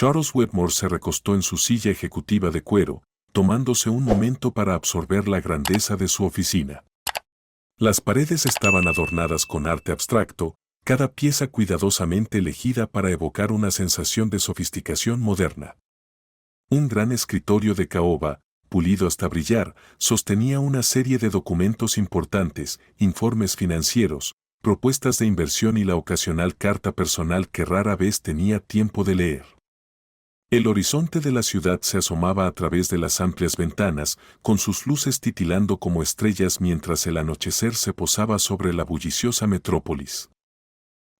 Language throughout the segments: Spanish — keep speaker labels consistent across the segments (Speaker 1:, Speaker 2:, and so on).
Speaker 1: Charles Wetmore se recostó en su silla ejecutiva de cuero, tomándose un momento para absorber la grandeza de su oficina. Las paredes estaban adornadas con arte abstracto, cada pieza cuidadosamente elegida para evocar una sensación de sofisticación moderna. Un gran escritorio de caoba, pulido hasta brillar, sostenía una serie de documentos importantes, informes financieros, propuestas de inversión y la ocasional carta personal que rara vez tenía tiempo de leer. El horizonte de la ciudad se asomaba a través de las amplias ventanas, con sus luces titilando como estrellas mientras el anochecer se posaba sobre la bulliciosa metrópolis.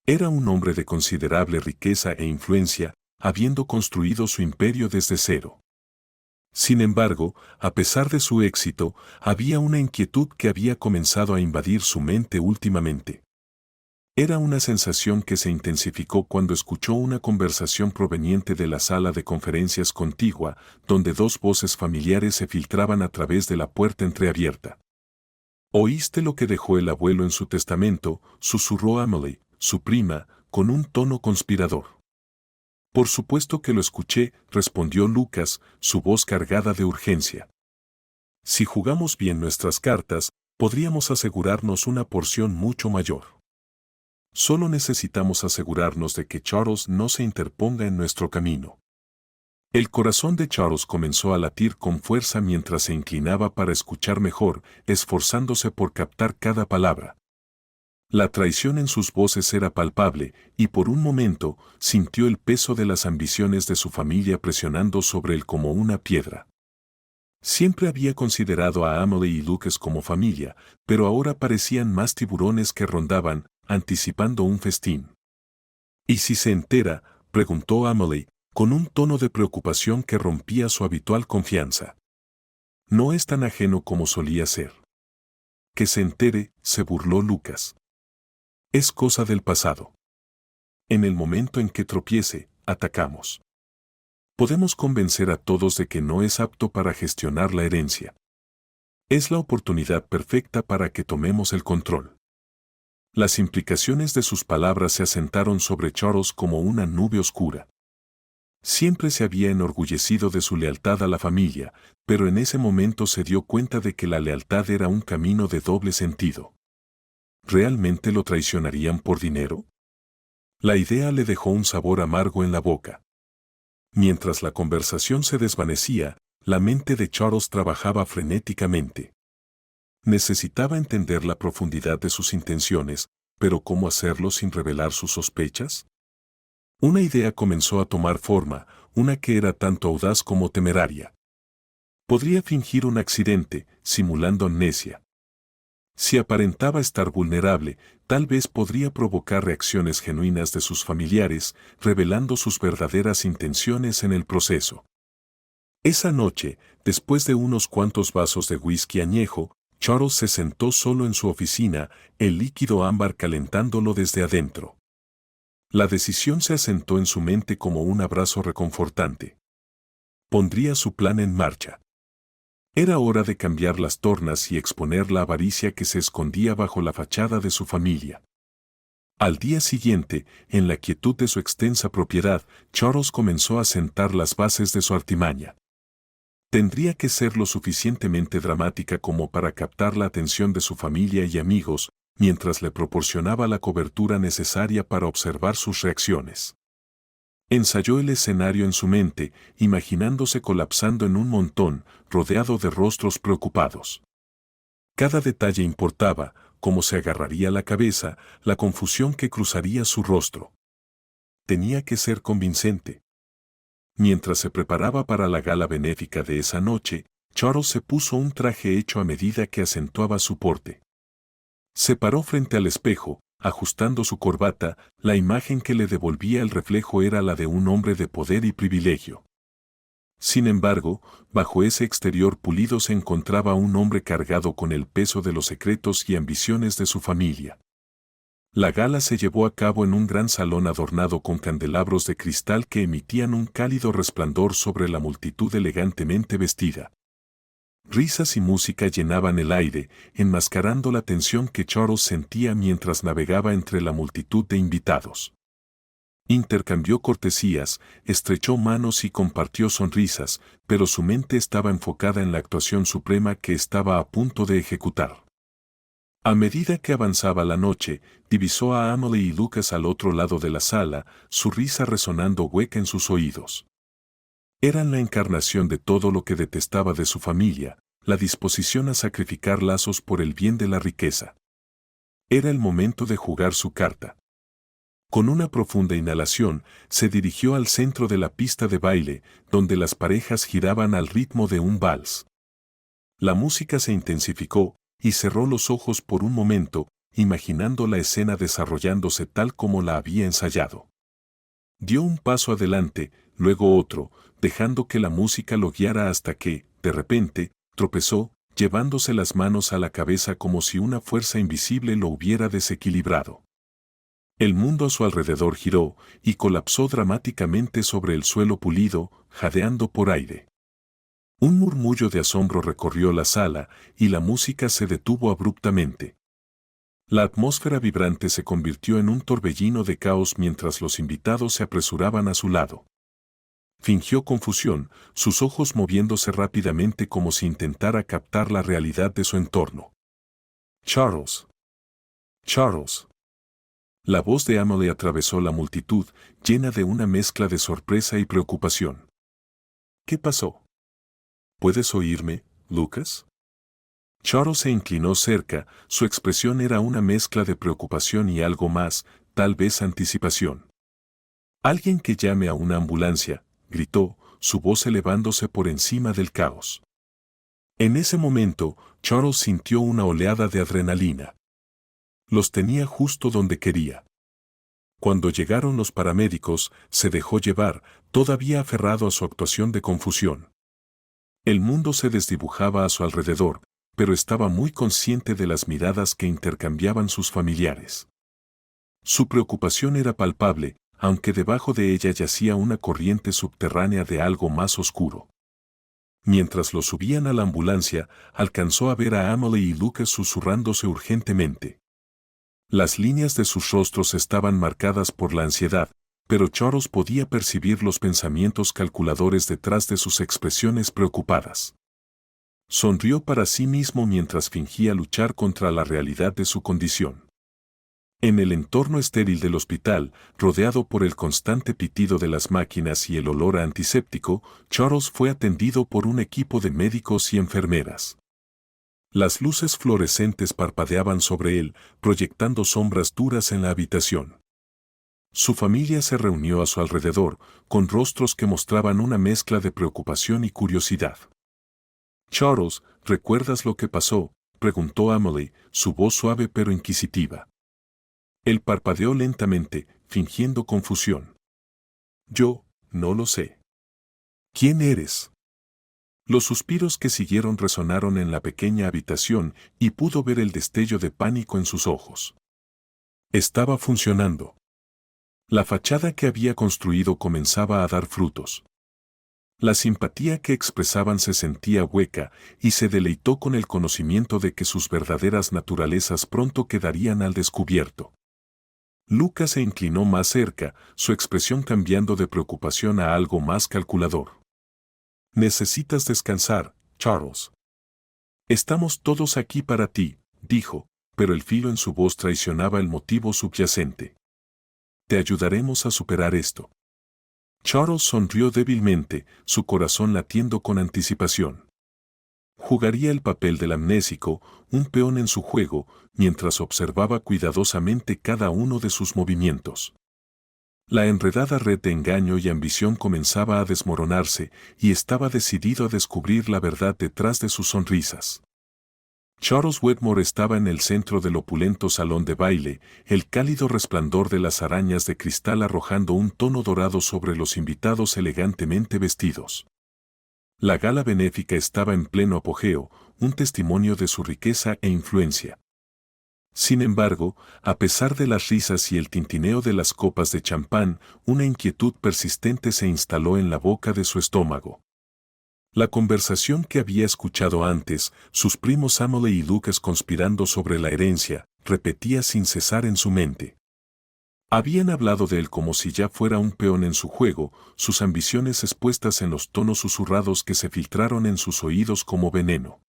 Speaker 1: Era un hombre de considerable riqueza e influencia, habiendo construido su imperio desde cero. Sin embargo, a pesar de su éxito, había una inquietud que había comenzado a invadir su mente últimamente. Era una sensación que se intensificó cuando escuchó una conversación proveniente de la sala de conferencias contigua, donde dos voces familiares se filtraban a través de la puerta entreabierta. «¿Oíste lo que dejó el abuelo en su testamento?», susurró Emily, su prima, con un tono conspirador. «Por supuesto que lo escuché», respondió Lucas, su voz cargada de urgencia. «Si jugamos bien nuestras cartas, podríamos asegurarnos una porción mucho mayor. Solo necesitamos asegurarnos de que Charles no se interponga en nuestro camino». El corazón de Charles comenzó a latir con fuerza mientras se inclinaba para escuchar mejor, esforzándose por captar cada palabra. La traición en sus voces era palpable, y por un momento sintió el peso de las ambiciones de su familia presionando sobre él como una piedra. Siempre había considerado a Emily y Lucas como familia, pero ahora parecían más tiburones que rondaban, anticipando un festín. «¿Y si se entera?», preguntó Emily, con un tono de preocupación que rompía su habitual confianza. «No es tan ajeno como solía ser». «Que se entere», se burló Lucas. «Es cosa del pasado. En el momento en que tropiece, atacamos. Podemos convencer a todos de que no es apto para gestionar la herencia. Es la oportunidad perfecta para que tomemos el control». Las implicaciones de sus palabras se asentaron sobre Charles como una nube oscura. Siempre se había enorgullecido de su lealtad a la familia, pero en ese momento se dio cuenta de que la lealtad era un camino de doble sentido. ¿Realmente lo traicionarían por dinero? La idea le dejó un sabor amargo en la boca. Mientras la conversación se desvanecía, la mente de Charles trabajaba frenéticamente. Necesitaba entender la profundidad de sus intenciones, pero ¿cómo hacerlo sin revelar sus sospechas? Una idea comenzó a tomar forma, una que era tanto audaz como temeraria. Podría fingir un accidente, simulando amnesia. Si aparentaba estar vulnerable, tal vez podría provocar reacciones genuinas de sus familiares, revelando sus verdaderas intenciones en el proceso. Esa noche, después de unos cuantos vasos de whisky añejo, Charles se sentó solo en su oficina, el líquido ámbar calentándolo desde adentro. La decisión se asentó en su mente como un abrazo reconfortante. Pondría su plan en marcha. Era hora de cambiar las tornas y exponer la avaricia que se escondía bajo la fachada de su familia. Al día siguiente, en la quietud de su extensa propiedad, Charles comenzó a sentar las bases de su artimaña. Tendría que ser lo suficientemente dramática como para captar la atención de su familia y amigos, mientras le proporcionaba la cobertura necesaria para observar sus reacciones. Ensayó el escenario en su mente, imaginándose colapsando en un montón, rodeado de rostros preocupados. Cada detalle importaba, cómo se agarraría la cabeza, la confusión que cruzaría su rostro. Tenía que ser convincente. Mientras se preparaba para la gala benéfica de esa noche, Charles se puso un traje hecho a medida que acentuaba su porte. Se paró frente al espejo, ajustando su corbata, la imagen que le devolvía el reflejo era la de un hombre de poder y privilegio. Sin embargo, bajo ese exterior pulido se encontraba un hombre cargado con el peso de los secretos y ambiciones de su familia. La gala se llevó a cabo en un gran salón adornado con candelabros de cristal que emitían un cálido resplandor sobre la multitud elegantemente vestida. Risas y música llenaban el aire, enmascarando la tensión que Charles sentía mientras navegaba entre la multitud de invitados. Intercambió cortesías, estrechó manos y compartió sonrisas, pero su mente estaba enfocada en la actuación suprema que estaba a punto de ejecutar. A medida que avanzaba la noche, divisó a Emily y Lucas al otro lado de la sala, su risa resonando hueca en sus oídos. Eran la encarnación de todo lo que detestaba de su familia, la disposición a sacrificar lazos por el bien de la riqueza. Era el momento de jugar su carta. Con una profunda inhalación, se dirigió al centro de la pista de baile, donde las parejas giraban al ritmo de un vals. La música se intensificó, y cerró los ojos por un momento, imaginando la escena desarrollándose tal como la había ensayado. Dio un paso adelante, luego otro, dejando que la música lo guiara hasta que, de repente, tropezó, llevándose las manos a la cabeza como si una fuerza invisible lo hubiera desequilibrado. El mundo a su alrededor giró, y colapsó dramáticamente sobre el suelo pulido, jadeando por aire. Un murmullo de asombro recorrió la sala, y la música se detuvo abruptamente. La atmósfera vibrante se convirtió en un torbellino de caos mientras los invitados se apresuraban a su lado. Fingió confusión, sus ojos moviéndose rápidamente como si intentara captar la realidad de su entorno. «Charles. Charles». La voz de Emily atravesó la multitud, llena de una mezcla de sorpresa y preocupación. «¿Qué pasó? ¿Puedes oírme, Lucas?» Charles se inclinó cerca, su expresión era una mezcla de preocupación y algo más, tal vez anticipación. «Alguien que llame a una ambulancia», gritó, su voz elevándose por encima del caos. En ese momento, Charles sintió una oleada de adrenalina. Los tenía justo donde quería. Cuando llegaron los paramédicos, se dejó llevar, todavía aferrado a su actuación de confusión. El mundo se desdibujaba a su alrededor, pero estaba muy consciente de las miradas que intercambiaban sus familiares. Su preocupación era palpable, aunque debajo de ella yacía una corriente subterránea de algo más oscuro. Mientras lo subían a la ambulancia, alcanzó a ver a Emily y Lucas susurrándose urgentemente. Las líneas de sus rostros estaban marcadas por la ansiedad, pero Charles podía percibir los pensamientos calculadores detrás de sus expresiones preocupadas. Sonrió para sí mismo mientras fingía luchar contra la realidad de su condición. En el entorno estéril del hospital, rodeado por el constante pitido de las máquinas y el olor a antiséptico, Charles fue atendido por un equipo de médicos y enfermeras. Las luces fluorescentes parpadeaban sobre él, proyectando sombras duras en la habitación. Su familia se reunió a su alrededor, con rostros que mostraban una mezcla de preocupación y curiosidad. «Charles, ¿recuerdas lo que pasó?», preguntó Emily, su voz suave pero inquisitiva. Él parpadeó lentamente, fingiendo confusión. «Yo, no lo sé». «¿Quién eres?». Los suspiros que siguieron resonaron en la pequeña habitación y pudo ver el destello de pánico en sus ojos. Estaba funcionando. La fachada que había construido comenzaba a dar frutos. La simpatía que expresaban se sentía hueca y se deleitó con el conocimiento de que sus verdaderas naturalezas pronto quedarían al descubierto. Lucas se inclinó más cerca, su expresión cambiando de preocupación a algo más calculador. «Necesitas descansar, Charles. Estamos todos aquí para ti», dijo, pero el filo en su voz traicionaba el motivo subyacente. «Te ayudaremos a superar esto». Charles sonrió débilmente, su corazón latiendo con anticipación. Jugaría el papel del amnésico, un peón en su juego, mientras observaba cuidadosamente cada uno de sus movimientos. La enredada red de engaño y ambición comenzaba a desmoronarse, y estaba decidido a descubrir la verdad detrás de sus sonrisas. Charles Wedmore estaba en el centro del opulento salón de baile, el cálido resplandor de las arañas de cristal arrojando un tono dorado sobre los invitados elegantemente vestidos. La gala benéfica estaba en pleno apogeo, un testimonio de su riqueza e influencia. Sin embargo, a pesar de las risas y el tintineo de las copas de champán, una inquietud persistente se instaló en la boca de su estómago. La conversación que había escuchado antes, sus primos Emily y Lucas conspirando sobre la herencia, repetía sin cesar en su mente. Habían hablado de él como si ya fuera un peón en su juego, sus ambiciones expuestas en los tonos susurrados que se filtraron en sus oídos como veneno.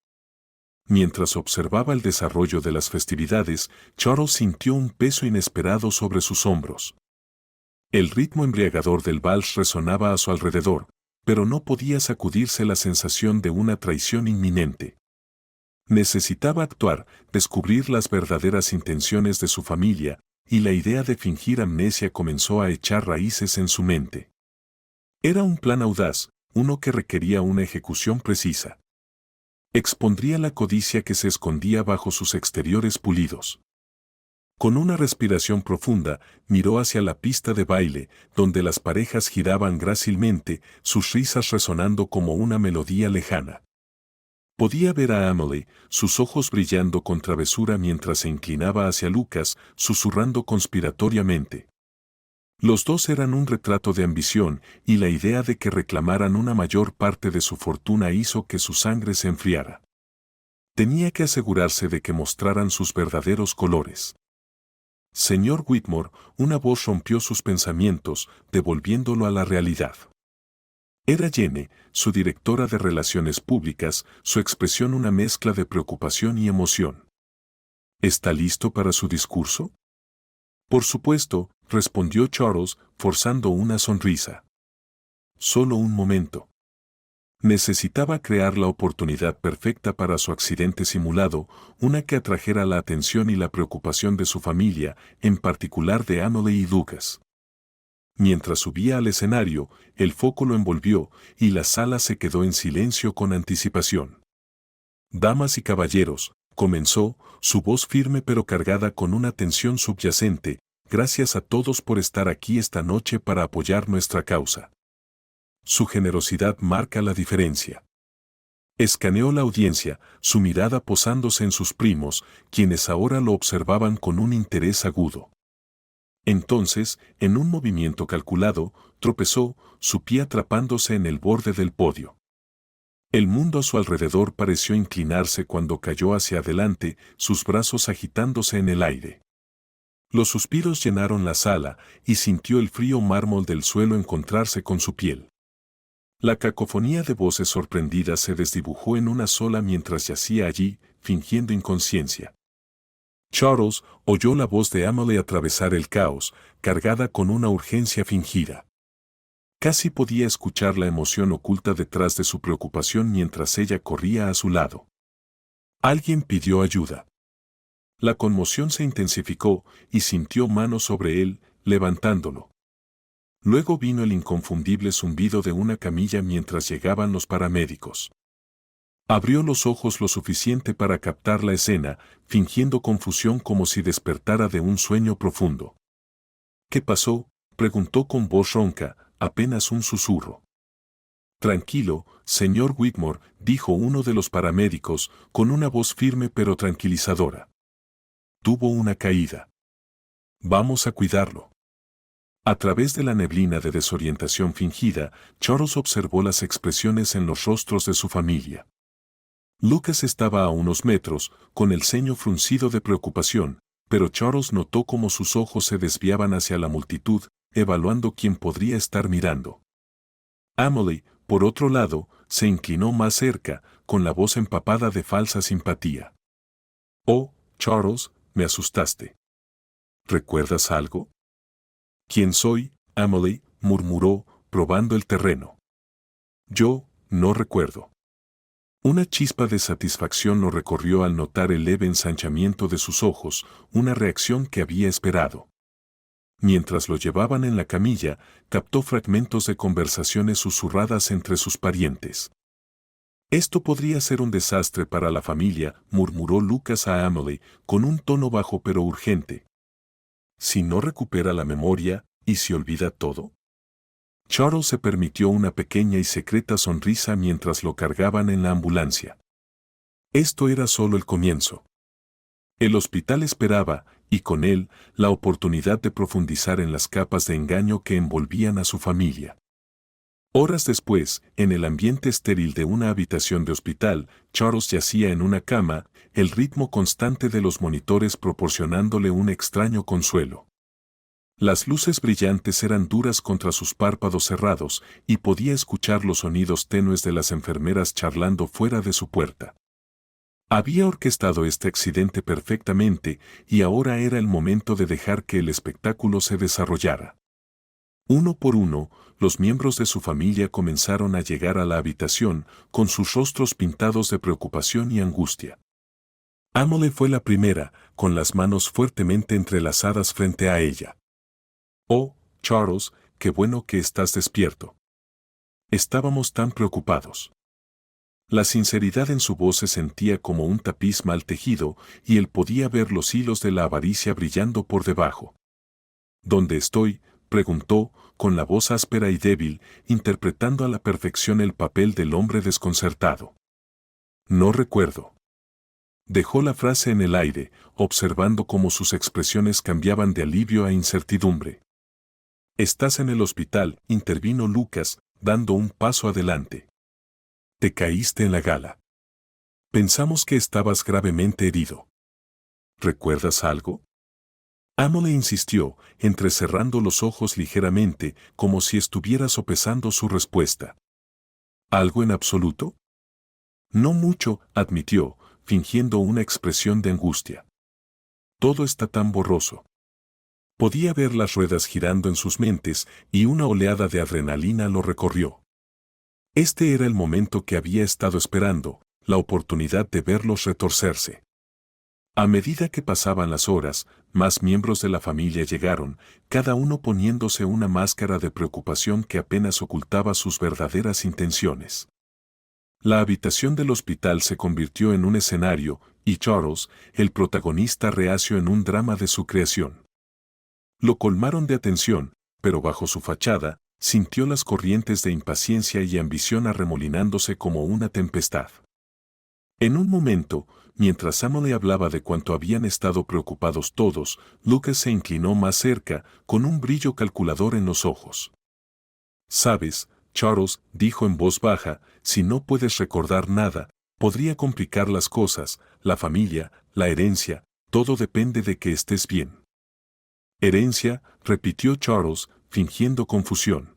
Speaker 1: Mientras observaba el desarrollo de las festividades, Charles sintió un peso inesperado sobre sus hombros. El ritmo embriagador del vals resonaba a su alrededor, pero no podía sacudirse la sensación de una traición inminente. Necesitaba actuar, descubrir las verdaderas intenciones de su familia, y la idea de fingir amnesia comenzó a echar raíces en su mente. Era un plan audaz, uno que requería una ejecución precisa. Expondría la codicia que se escondía bajo sus exteriores pulidos. Con una respiración profunda, miró hacia la pista de baile, donde las parejas giraban grácilmente, sus risas resonando como una melodía lejana. Podía ver a Amelie, sus ojos brillando con travesura mientras se inclinaba hacia Lucas, susurrando conspiratoriamente. Los dos eran un retrato de ambición, y la idea de que reclamaran una mayor parte de su fortuna hizo que su sangre se enfriara. Tenía que asegurarse de que mostraran sus verdaderos colores. Señor Whitmore, una voz rompió sus pensamientos, devolviéndolo a la realidad. Era Jenny, su directora de Relaciones Públicas, su expresión una mezcla de preocupación y emoción. ¿Está listo para su discurso? Por supuesto, respondió Charles, forzando una sonrisa. Solo un momento. Necesitaba crear la oportunidad perfecta para su accidente simulado, una que atrajera la atención y la preocupación de su familia, en particular de Amelie y Lucas. Mientras subía al escenario, el foco lo envolvió, y la sala se quedó en silencio con anticipación. Damas y caballeros, comenzó, su voz firme pero cargada con una tensión subyacente, gracias a todos por estar aquí esta noche para apoyar nuestra causa. Su generosidad marca la diferencia. Escaneó la audiencia, su mirada posándose en sus primos, quienes ahora lo observaban con un interés agudo. Entonces, en un movimiento calculado, tropezó, su pie atrapándose en el borde del podio. El mundo a su alrededor pareció inclinarse cuando cayó hacia adelante, sus brazos agitándose en el aire. Los suspiros llenaron la sala, y sintió el frío mármol del suelo encontrarse con su piel. La cacofonía de voces sorprendidas se desdibujó en una sola mientras yacía allí, fingiendo inconsciencia. Charles oyó la voz de Amelie atravesar el caos, cargada con una urgencia fingida. Casi podía escuchar la emoción oculta detrás de su preocupación mientras ella corría a su lado. Alguien pidió ayuda. La conmoción se intensificó y sintió manos sobre él, levantándolo. Luego vino el inconfundible zumbido de una camilla mientras llegaban los paramédicos. Abrió los ojos lo suficiente para captar la escena, fingiendo confusión como si despertara de un sueño profundo. ¿Qué pasó?, preguntó con voz ronca, apenas un susurro. Tranquilo, señor Whitmore, dijo uno de los paramédicos, con una voz firme pero tranquilizadora. Tuvo una caída. Vamos a cuidarlo. A través de la neblina de desorientación fingida, Charles observó las expresiones en los rostros de su familia. Lucas estaba a unos metros, con el ceño fruncido de preocupación, pero Charles notó cómo sus ojos se desviaban hacia la multitud, evaluando quién podría estar mirando. Amelie, por otro lado, se inclinó más cerca, con la voz empapada de falsa simpatía. «Oh, Charles, me asustaste. ¿Recuerdas algo?» «¿Quién soy?» Amelie murmuró, probando el terreno. «Yo, no recuerdo». Una chispa de satisfacción lo recorrió al notar el leve ensanchamiento de sus ojos, una reacción que había esperado. Mientras lo llevaban en la camilla, captó fragmentos de conversaciones susurradas entre sus parientes. «Esto podría ser un desastre para la familia», murmuró Lucas a Amelie, con un tono bajo pero urgente. «Si no recupera la memoria, ¿y se olvida todo?» Charles se permitió una pequeña y secreta sonrisa mientras lo cargaban en la ambulancia. Esto era solo el comienzo. El hospital esperaba, y con él, la oportunidad de profundizar en las capas de engaño que envolvían a su familia. Horas después, en el ambiente estéril de una habitación de hospital, Charles yacía en una cama, el ritmo constante de los monitores proporcionándole un extraño consuelo. Las luces brillantes eran duras contra sus párpados cerrados y podía escuchar los sonidos tenues de las enfermeras charlando fuera de su puerta. Había orquestado este accidente perfectamente y ahora era el momento de dejar que el espectáculo se desarrollara. Uno por uno, los miembros de su familia comenzaron a llegar a la habitación con sus rostros pintados de preocupación y angustia. Emily fue la primera, con las manos fuertemente entrelazadas frente a ella. «Oh, Charles, qué bueno que estás despierto. Estábamos tan preocupados». La sinceridad en su voz se sentía como un tapiz mal tejido y él podía ver los hilos de la avaricia brillando por debajo. «¿Dónde estoy?», preguntó, con la voz áspera y débil, interpretando a la perfección el papel del hombre desconcertado. «No recuerdo». Dejó la frase en el aire, observando cómo sus expresiones cambiaban de alivio a incertidumbre. «Estás en el hospital», intervino Lucas, dando un paso adelante. «Te caíste en la gala. Pensamos que estabas gravemente herido. ¿Recuerdas algo?». Emily insistió, entrecerrando los ojos ligeramente, como si estuviera sopesando su respuesta. ¿Algo en absoluto? No mucho, admitió, fingiendo una expresión de angustia. Todo está tan borroso. Podía ver las ruedas girando en sus mentes y una oleada de adrenalina lo recorrió. Este era el momento que había estado esperando, la oportunidad de verlos retorcerse. A medida que pasaban las horas, más miembros de la familia llegaron, cada uno poniéndose una máscara de preocupación que apenas ocultaba sus verdaderas intenciones. La habitación del hospital se convirtió en un escenario, y Charles, el protagonista reacio en un drama de su creación. Lo colmaron de atención, pero bajo su fachada, sintió las corrientes de impaciencia y ambición arremolinándose como una tempestad. En un momento, mientras Emily hablaba de cuánto habían estado preocupados todos, Lucas se inclinó más cerca, con un brillo calculador en los ojos. «Sabes, Charles», dijo en voz baja, «si no puedes recordar nada, podría complicar las cosas, la familia, la herencia, todo depende de que estés bien». «Herencia», repitió Charles, fingiendo confusión.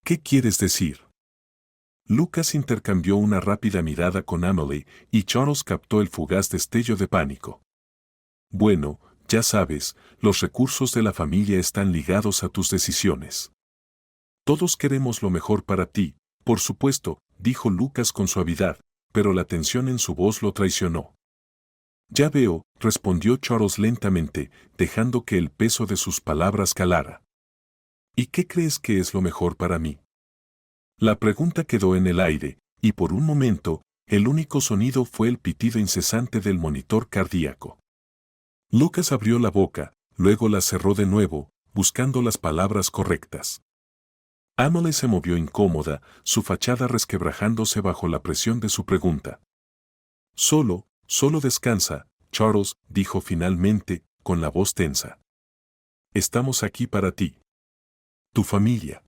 Speaker 1: «¿Qué quieres decir?». Lucas intercambió una rápida mirada con Emily y Charles captó el fugaz destello de pánico. «Bueno, ya sabes, los recursos de la familia están ligados a tus decisiones. Todos queremos lo mejor para ti, por supuesto», dijo Lucas con suavidad, pero la tensión en su voz lo traicionó. «Ya veo», respondió Charles lentamente, dejando que el peso de sus palabras calara. «¿Y qué crees que es lo mejor para mí?». La pregunta quedó en el aire, y por un momento, el único sonido fue el pitido incesante del monitor cardíaco. Lucas abrió la boca, luego la cerró de nuevo, buscando las palabras correctas. Emily se movió incómoda, su fachada resquebrajándose bajo la presión de su pregunta. Solo descansa, Charles», dijo finalmente, con la voz tensa. «Estamos aquí para ti. Tu familia».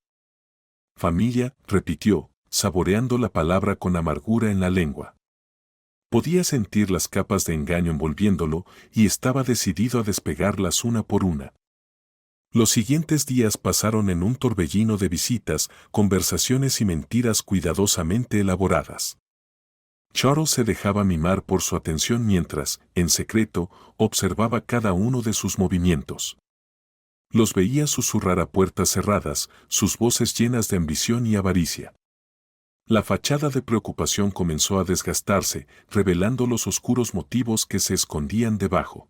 Speaker 1: «Familia», repitió, saboreando la palabra con amargura en la lengua. Podía sentir las capas de engaño envolviéndolo y estaba decidido a despegarlas una por una. Los siguientes días pasaron en un torbellino de visitas, conversaciones y mentiras cuidadosamente elaboradas. Charles se dejaba mimar por su atención mientras, en secreto, observaba cada uno de sus movimientos. Los veía susurrar a puertas cerradas, sus voces llenas de ambición y avaricia. La fachada de preocupación comenzó a desgastarse, revelando los oscuros motivos que se escondían debajo.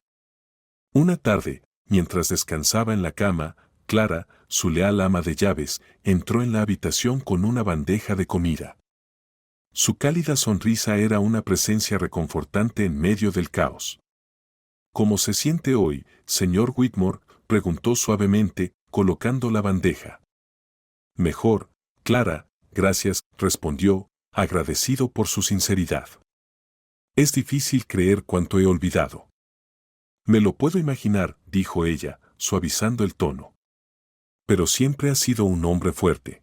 Speaker 1: Una tarde, mientras descansaba en la cama, Clara, su leal ama de llaves, entró en la habitación con una bandeja de comida. Su cálida sonrisa era una presencia reconfortante en medio del caos. «¿Cómo se siente hoy, señor Whitmore?», preguntó suavemente, colocando la bandeja. «Mejor, Clara, gracias», respondió, agradecido por su sinceridad. «Es difícil creer cuánto he olvidado». «Me lo puedo imaginar», dijo ella, suavizando el tono. «Pero siempre has sido un hombre fuerte.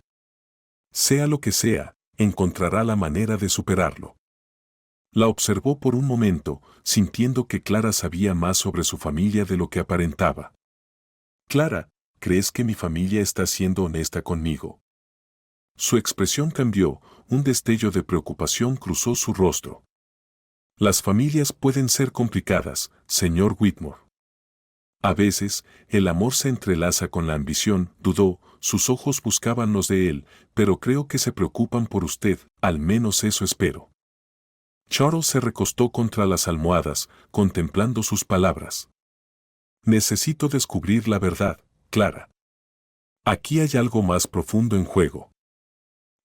Speaker 1: Sea lo que sea, encontrará la manera de superarlo». La observó por un momento, sintiendo que Clara sabía más sobre su familia de lo que aparentaba. «Clara», ¿crees que mi familia está siendo honesta conmigo? Su expresión cambió, un destello de preocupación cruzó su rostro. Las familias pueden ser complicadas, señor Whitmore. A veces, el amor se entrelaza con la ambición, dudó, sus ojos buscaban los de él, pero creo que se preocupan por usted, al menos eso espero. Charles se recostó contra las almohadas, contemplando sus palabras. Necesito descubrir la verdad, Clara. Aquí hay algo más profundo en juego.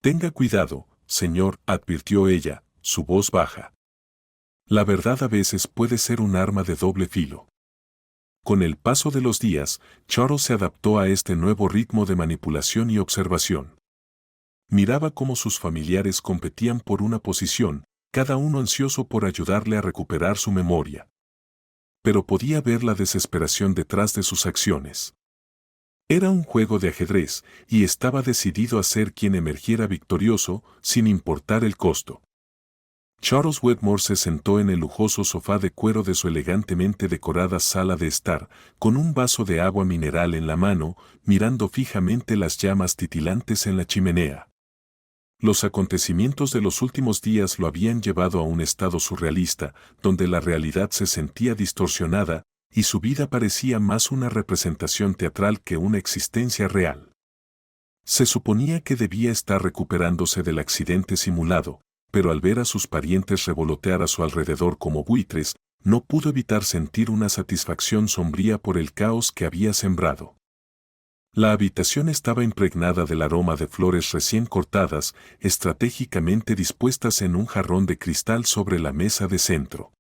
Speaker 1: Tenga cuidado, señor, advirtió ella, su voz baja. La verdad a veces puede ser un arma de doble filo. Con el paso de los días, Charles se adaptó a este nuevo ritmo de manipulación y observación. Miraba cómo sus familiares competían por una posición, cada uno ansioso por ayudarle a recuperar su memoria. Pero podía ver la desesperación detrás de sus acciones. Era un juego de ajedrez, y estaba decidido a ser quien emergiera victorioso, sin importar el costo. Charles Wedmore se sentó en el lujoso sofá de cuero de su elegantemente decorada sala de estar, con un vaso de agua mineral en la mano, mirando fijamente las llamas titilantes en la chimenea. Los acontecimientos de los últimos días lo habían llevado a un estado surrealista, donde la realidad se sentía distorsionada, y su vida parecía más una representación teatral que una existencia real. Se suponía que debía estar recuperándose del accidente simulado, pero al ver a sus parientes revolotear a su alrededor como buitres, no pudo evitar sentir una satisfacción sombría por el caos que había sembrado. La habitación estaba impregnada del aroma de flores recién cortadas, estratégicamente dispuestas en un jarrón de cristal sobre la mesa de centro.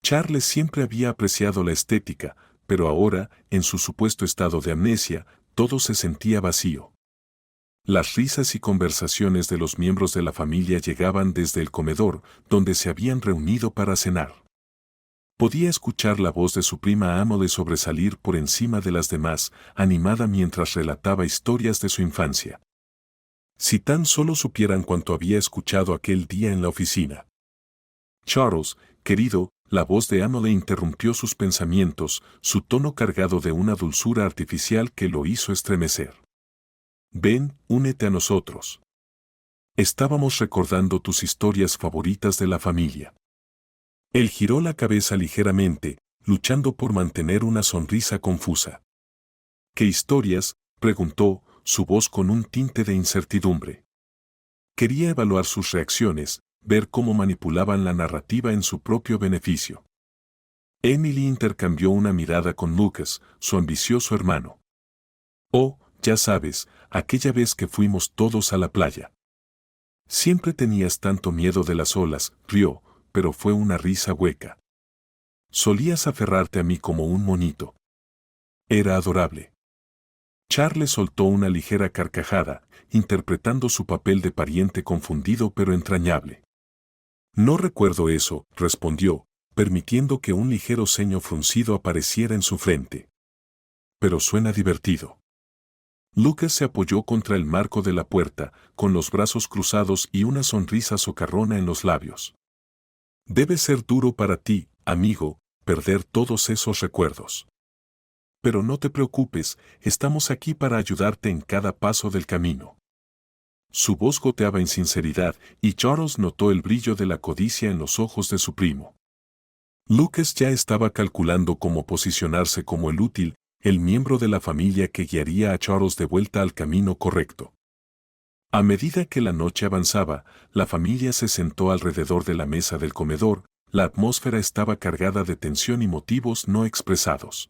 Speaker 1: Charles siempre había apreciado la estética, pero ahora, en su supuesto estado de amnesia, todo se sentía vacío. Las risas y conversaciones de los miembros de la familia llegaban desde el comedor, donde se habían reunido para cenar. Podía escuchar la voz de su prima Emily sobresalir por encima de las demás, animada mientras relataba historias de su infancia. Si tan solo supieran cuánto había escuchado aquel día en la oficina. Charles, querido, la voz de Emily interrumpió sus pensamientos, su tono cargado de una dulzura artificial que lo hizo estremecer. Ven, únete a nosotros. Estábamos recordando tus historias favoritas de la familia. Él giró la cabeza ligeramente, luchando por mantener una sonrisa confusa. ¿Qué historias?, preguntó, su voz con un tinte de incertidumbre. Quería evaluar sus reacciones, ver cómo manipulaban la narrativa en su propio beneficio. Emily intercambió una mirada con Lucas, su ambicioso hermano. Oh, ya sabes, aquella vez que fuimos todos a la playa. Siempre tenías tanto miedo de las olas, rió, pero fue una risa hueca. Solías aferrarte a mí como un monito. Era adorable. Charles soltó una ligera carcajada, interpretando su papel de pariente confundido pero entrañable. No recuerdo eso, respondió, permitiendo que un ligero ceño fruncido apareciera en su frente. Pero suena divertido. Lucas se apoyó contra el marco de la puerta, con los brazos cruzados y una sonrisa socarrona en los labios. Debe ser duro para ti, amigo, perder todos esos recuerdos. Pero no te preocupes, estamos aquí para ayudarte en cada paso del camino. Su voz goteaba en sinceridad, y Charles notó el brillo de la codicia en los ojos de su primo. Lucas ya estaba calculando cómo posicionarse como el útil, el miembro de la familia que guiaría a Charles de vuelta al camino correcto. A medida que la noche avanzaba, la familia se sentó alrededor de la mesa del comedor, la atmósfera estaba cargada de tensión y motivos no expresados.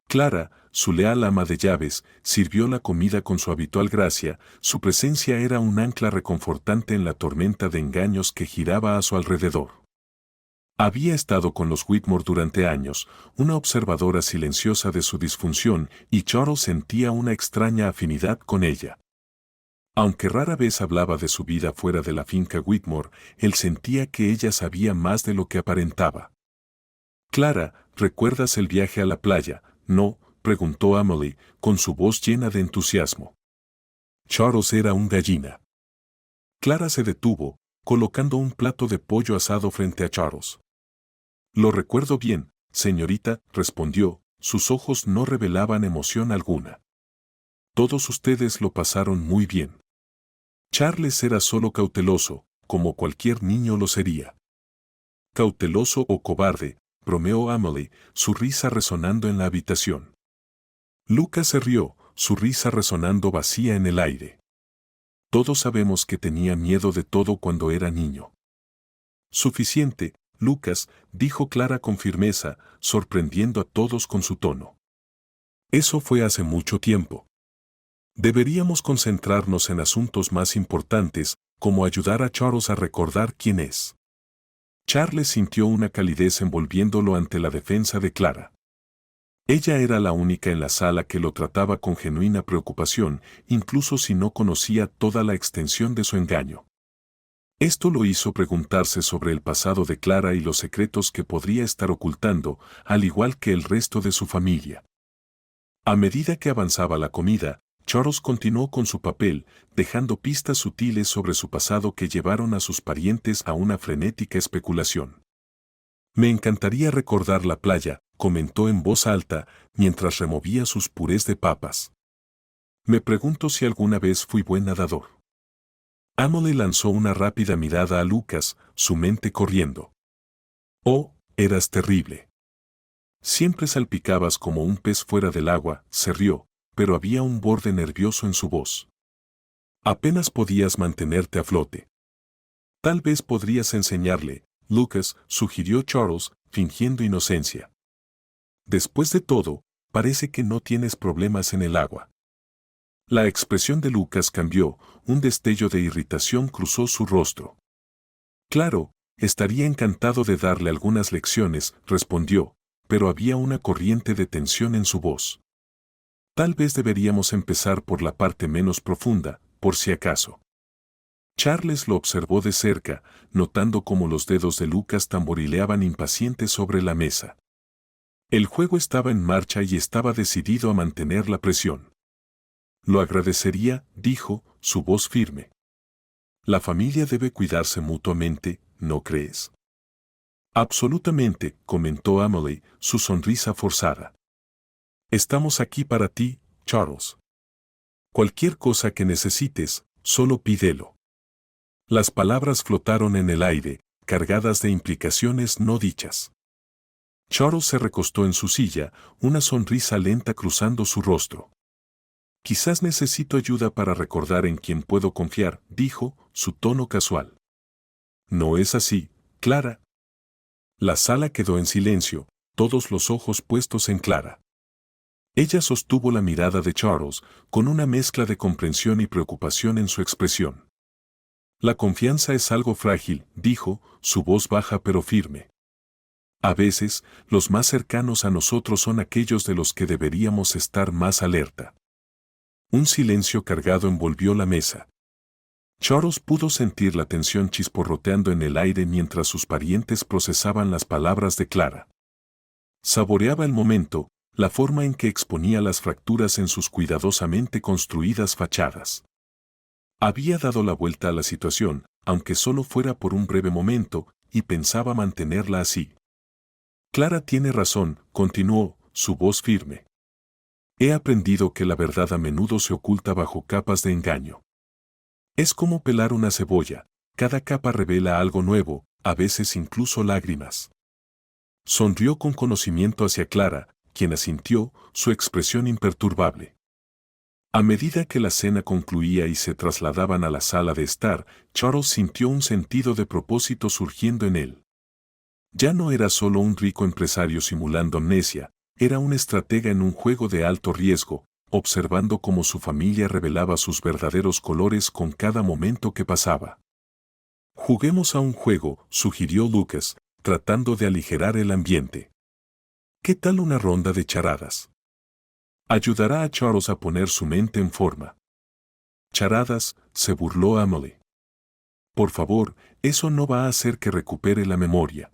Speaker 1: Clara, su leal ama de llaves, sirvió la comida con su habitual gracia, su presencia era un ancla reconfortante en la tormenta de engaños que giraba a su alrededor. Había estado con los Whitmore durante años, una observadora silenciosa de su disfunción, y Charles sentía una extraña afinidad con ella. Aunque rara vez hablaba de su vida fuera de la finca Whitmore, él sentía que ella sabía más de lo que aparentaba. Clara, ¿recuerdas el viaje a la playa? No, preguntó Emily, con su voz llena de entusiasmo. Charles era un gallina. Clara se detuvo, colocando un plato de pollo asado frente a Charles. Lo recuerdo bien, señorita, respondió, sus ojos no revelaban emoción alguna. Todos ustedes lo pasaron muy bien. Charles era solo cauteloso, como cualquier niño lo sería. Cauteloso o cobarde, bromeó Amelie, su risa resonando en la habitación. Lucas se rió, su risa resonando vacía en el aire. Todos sabemos que tenía miedo de todo cuando era niño. Suficiente, Lucas, dijo Clara con firmeza, sorprendiendo a todos con su tono. Eso fue hace mucho tiempo. Deberíamos concentrarnos en asuntos más importantes, como ayudar a Charles a recordar quién es. Charles sintió una calidez envolviéndolo ante la defensa de Clara. Ella era la única en la sala que lo trataba con genuina preocupación, incluso si no conocía toda la extensión de su engaño. Esto lo hizo preguntarse sobre el pasado de Clara y los secretos que podría estar ocultando, al igual que el resto de su familia. A medida que avanzaba la comida, Charles continuó con su papel, dejando pistas sutiles sobre su pasado que llevaron a sus parientes a una frenética especulación. Me encantaría recordar la playa, comentó en voz alta, mientras removía sus purés de papas. Me pregunto si alguna vez fui buen nadador. Amelie lanzó una rápida mirada a Lucas, su mente corriendo. Oh, eras terrible. Siempre salpicabas como un pez fuera del agua, se rió, pero había un borde nervioso en su voz. Apenas podías mantenerte a flote. Tal vez podrías enseñarle, Lucas, sugirió Charles, fingiendo inocencia. Después de todo, parece que no tienes problemas en el agua. La expresión de Lucas cambió, un destello de irritación cruzó su rostro. Claro, estaría encantado de darle algunas lecciones, respondió, pero había una corriente de tensión en su voz. Tal vez deberíamos empezar por la parte menos profunda, por si acaso. Charles lo observó de cerca, notando cómo los dedos de Lucas tamborileaban impacientes sobre la mesa. El juego estaba en marcha y estaba decidido a mantener la presión. Lo agradecería, dijo, su voz firme. La familia debe cuidarse mutuamente, ¿no crees? Absolutamente, comentó Amelie, su sonrisa forzada. Estamos aquí para ti, Charles. Cualquier cosa que necesites, solo pídelo. Las palabras flotaron en el aire, cargadas de implicaciones no dichas. Charles se recostó en su silla, una sonrisa lenta cruzando su rostro. Quizás necesito ayuda para recordar en quién puedo confiar, dijo, su tono casual. No es así, Clara. La sala quedó en silencio, todos los ojos puestos en Clara. Ella sostuvo la mirada de Charles, con una mezcla de comprensión y preocupación en su expresión. La confianza es algo frágil, dijo, su voz baja pero firme. A veces, los más cercanos a nosotros son aquellos de los que deberíamos estar más alerta. Un silencio cargado envolvió la mesa. Charles pudo sentir la tensión chisporroteando en el aire mientras sus parientes procesaban las palabras de Clara. Saboreaba el momento, la forma en que exponía las fracturas en sus cuidadosamente construidas fachadas. Había dado la vuelta a la situación, aunque solo fuera por un breve momento, y pensaba mantenerla así. Clara tiene razón, continuó, su voz firme. He aprendido que la verdad a menudo se oculta bajo capas de engaño. Es como pelar una cebolla, cada capa revela algo nuevo, a veces incluso lágrimas. Sonrió con conocimiento hacia Clara, quien asintió, su expresión imperturbable. A medida que la cena concluía y se trasladaban a la sala de estar, Charles sintió un sentido de propósito surgiendo en él. Ya no era solo un rico empresario simulando amnesia, era un estratega en un juego de alto riesgo, observando cómo su familia revelaba sus verdaderos colores con cada momento que pasaba. Juguemos a un juego, sugirió Lucas, tratando de aligerar el ambiente. ¿Qué tal una ronda de charadas? Ayudará a Charles a poner su mente en forma. Charadas, se burló Amelie. Por favor, eso no va a hacer que recupere la memoria.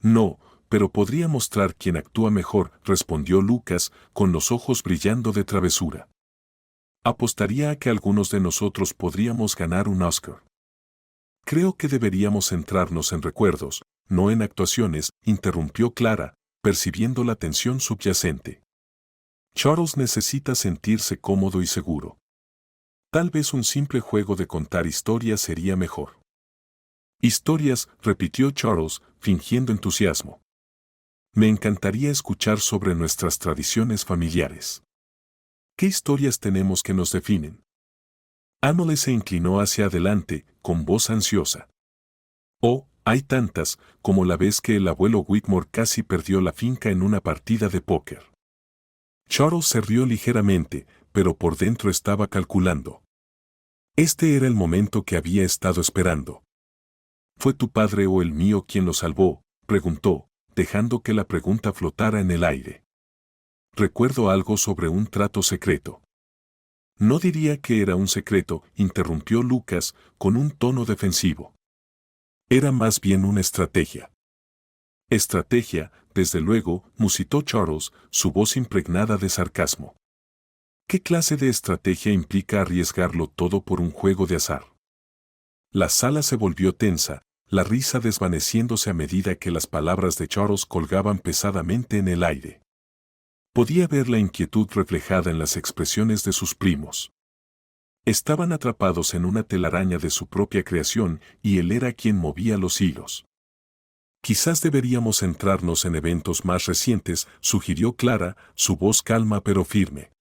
Speaker 1: No, pero podría mostrar quién actúa mejor, respondió Lucas, con los ojos brillando de travesura. Apostaría a que algunos de nosotros podríamos ganar un Oscar. Creo que deberíamos centrarnos en recuerdos, no en actuaciones, interrumpió Clara, percibiendo la tensión subyacente. Charles necesita sentirse cómodo y seguro. Tal vez un simple juego de contar historias sería mejor. Historias, repitió Charles, fingiendo entusiasmo. Me encantaría escuchar sobre nuestras tradiciones familiares. ¿Qué historias tenemos que nos definen? Amelie se inclinó hacia adelante, con voz ansiosa. Oh, hay tantas, como la vez que el abuelo Whitmore casi perdió la finca en una partida de póker. Charles se rió ligeramente, pero por dentro estaba calculando. Este era el momento que había estado esperando. ¿Fue tu padre o el mío quien lo salvó?, preguntó, dejando que la pregunta flotara en el aire. Recuerdo algo sobre un trato secreto. No diría que era un secreto, interrumpió Lucas, con un tono defensivo. Era más bien una estrategia. Estrategia, desde luego, musitó Charles, su voz impregnada de sarcasmo. ¿Qué clase de estrategia implica arriesgarlo todo por un juego de azar? La sala se volvió tensa, la risa desvaneciéndose a medida que las palabras de Charles colgaban pesadamente en el aire. Podía ver la inquietud reflejada en las expresiones de sus primos. Estaban atrapados en una telaraña de su propia creación y él era quien movía los hilos. Quizás deberíamos centrarnos en eventos más recientes, sugirió Clara, su voz calma pero firme.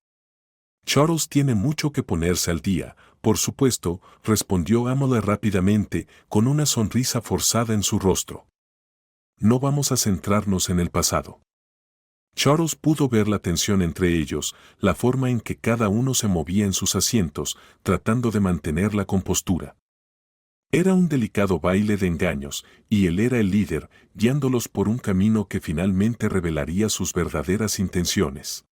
Speaker 1: Charles tiene mucho que ponerse al día, por supuesto, respondió Amelie rápidamente, con una sonrisa forzada en su rostro. No vamos a centrarnos en el pasado. Charles pudo ver la tensión entre ellos, la forma en que cada uno se movía en sus asientos, tratando de mantener la compostura. Era un delicado baile de engaños, y él era el líder, guiándolos por un camino que finalmente revelaría sus verdaderas intenciones.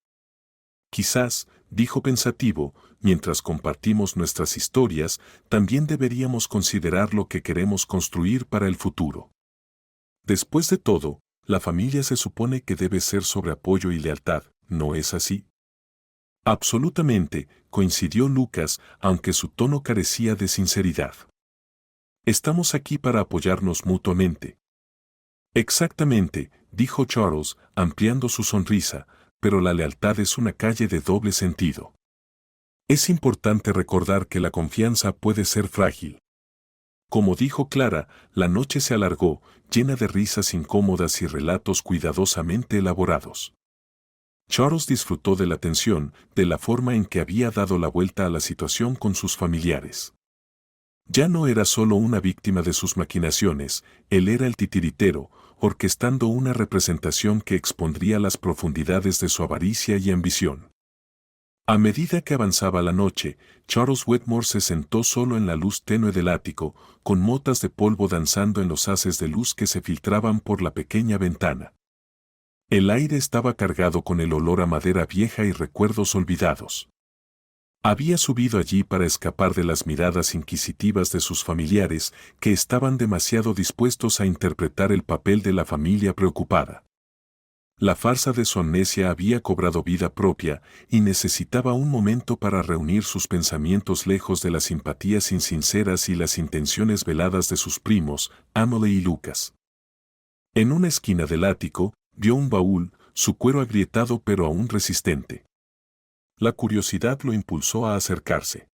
Speaker 1: Quizás, dijo pensativo, mientras compartimos nuestras historias, también deberíamos considerar lo que queremos construir para el futuro. Después de todo, la familia se supone que debe ser sobre apoyo y lealtad, ¿no es así? Absolutamente, coincidió Lucas, aunque su tono carecía de sinceridad. Estamos aquí para apoyarnos mutuamente. Exactamente, dijo Charles, ampliando su sonrisa, pero la lealtad es una calle de doble sentido. Es importante recordar que la confianza puede ser frágil. Como dijo Clara, la noche se alargó, llena de risas incómodas y relatos cuidadosamente elaborados. Charles disfrutó de la tensión, de la forma en que había dado la vuelta a la situación con sus familiares. Ya no era solo una víctima de sus maquinaciones, él era el titiritero, orquestando una representación que expondría las profundidades de su avaricia y ambición. A medida que avanzaba la noche, Charles Whitmore se sentó solo en la luz tenue del ático, con motas de polvo danzando en los haces de luz que se filtraban por la pequeña ventana. El aire estaba cargado con el olor a madera vieja y recuerdos olvidados. Había subido allí para escapar de las miradas inquisitivas de sus familiares, que estaban demasiado dispuestos a interpretar el papel de la familia preocupada. La farsa de su amnesia había cobrado vida propia y necesitaba un momento para reunir sus pensamientos lejos de las simpatías insinceras y las intenciones veladas de sus primos, Amelie y Lucas. En una esquina del ático, vio un baúl, su cuero agrietado pero aún resistente. La curiosidad lo impulsó a acercarse.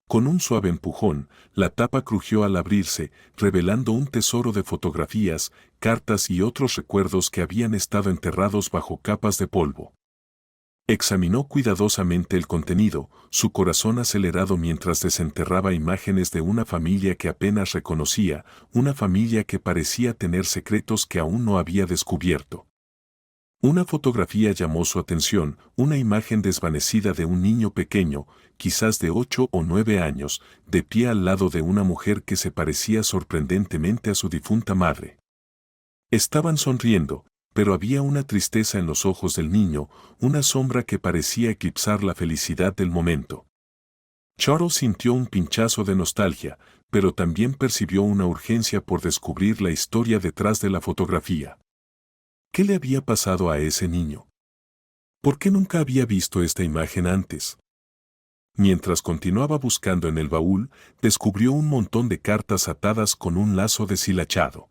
Speaker 1: Con un suave empujón, la tapa crujió al abrirse, revelando un tesoro de fotografías, cartas y otros recuerdos que habían estado enterrados bajo capas de polvo. Examinó cuidadosamente el contenido, su corazón acelerado mientras desenterraba imágenes de una familia que apenas reconocía, una familia que parecía tener secretos que aún no había descubierto. Una fotografía llamó su atención, una imagen desvanecida de un niño pequeño, quizás de 8 o 9 años, de pie al lado de una mujer que se parecía sorprendentemente a su difunta madre. Estaban sonriendo, pero había una tristeza en los ojos del niño, una sombra que parecía eclipsar la felicidad del momento. Charles sintió un pinchazo de nostalgia, pero también percibió una urgencia por descubrir la historia detrás de la fotografía. ¿Qué le había pasado a ese niño? ¿Por qué nunca había visto esta imagen antes? Mientras continuaba buscando en el baúl, descubrió un montón de cartas atadas con un lazo deshilachado.